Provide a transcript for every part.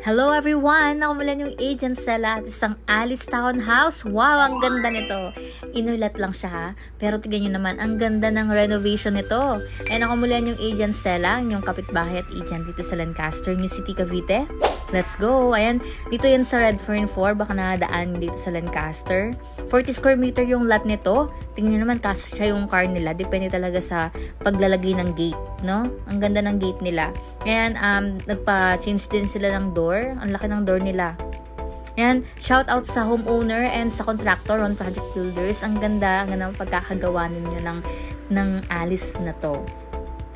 Hello everyone! Nakumalan yung agent Stella at isang Alice Townhouse. Wow, ang ganda nito. Inulat lang siya ha. Pero tignan nyo naman, ang ganda ng renovation nito. Ayan, nakumalan yung agent Stella, yung kapitbahay at agent dito sa Lancaster, New City, Cavite. Let's go! Ayan, dito yan sa Redfern 4, baka nadaan dito sa Lancaster. 40 square meter yung lot nito. Tingnan nyo naman, kasya yung car nila. Depende talaga sa paglalagay ng gate, no? Ang ganda ng gate nila. Ayan, nagpa-change din sila ng door. Ang laki ng door nila. Ayan, shout out sa homeowner and sa contractor on Project Builders. Ang ganda ng pagkakagawa ninyo ng Alice na to.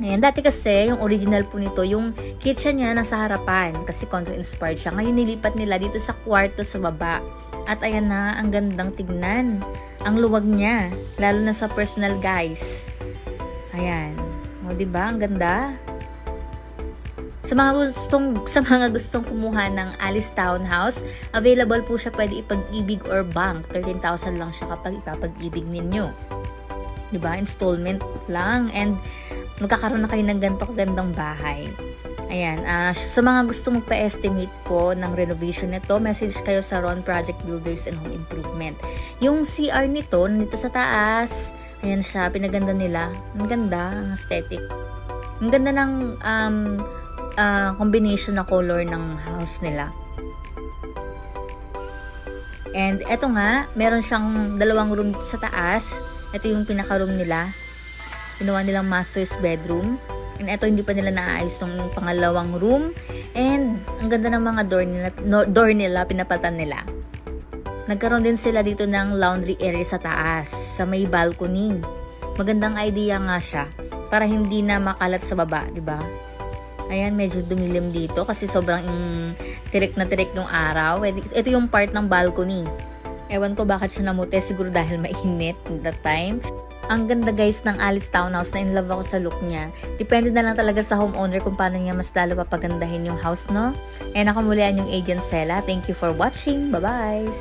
Ayan, dati kasi, yung original po nito, yung kitchen niya nasa harapan kasi condo-inspired siya. Ngayon nilipat nila dito sa kwarto sa baba. At ayan na, ang gandang tignan. Ang luwag niya, lalo na sa personal guys. Ayan. O, diba? Ang ganda. Sa mga gustong kumuha ng Alice Townhouse, available po siya, pwede ipag-ibig or bank. 13,000 lang siya kapag ipapag-ibig ninyo. Diba? Installment lang. And magkakaroon na kayo ng gandang bahay. Ayan. Sa mga gusto magpa-estimate po ng renovation nito, message kayo sa Ron Project Builders and Home Improvement. Yung CR nito sa taas, ayan siya, pinaganda nila. Ang ganda, ang aesthetic. Ang ganda ng combination na color ng house nila. And eto nga, meron siyang dalawang room sa taas. Ito yung pinaka-room nila. Ginawa nilang master's bedroom. And eto, hindi pa nila naayos tong pangalawang room. And ang ganda ng mga door nila, pinapatan nila. Nagkaroon din sila dito ng laundry area sa taas, sa may balcony. Magandang idea nga siya, para hindi na makalat sa baba, di ba? Ayan, medyo dumilim dito kasi sobrang tirik na tirik ng araw. Ito yung part ng balcony. Ewan ko bakit siya namute, siguro dahil mainit that time. Ang ganda guys ng Alice Townhouse, na in love ako sa look niya. Depende na lang talaga sa homeowner kung paano niya mas lalo papagandahin yung house, no? And ako mulian yung agent Stella. Thank you for watching. Bye-bye!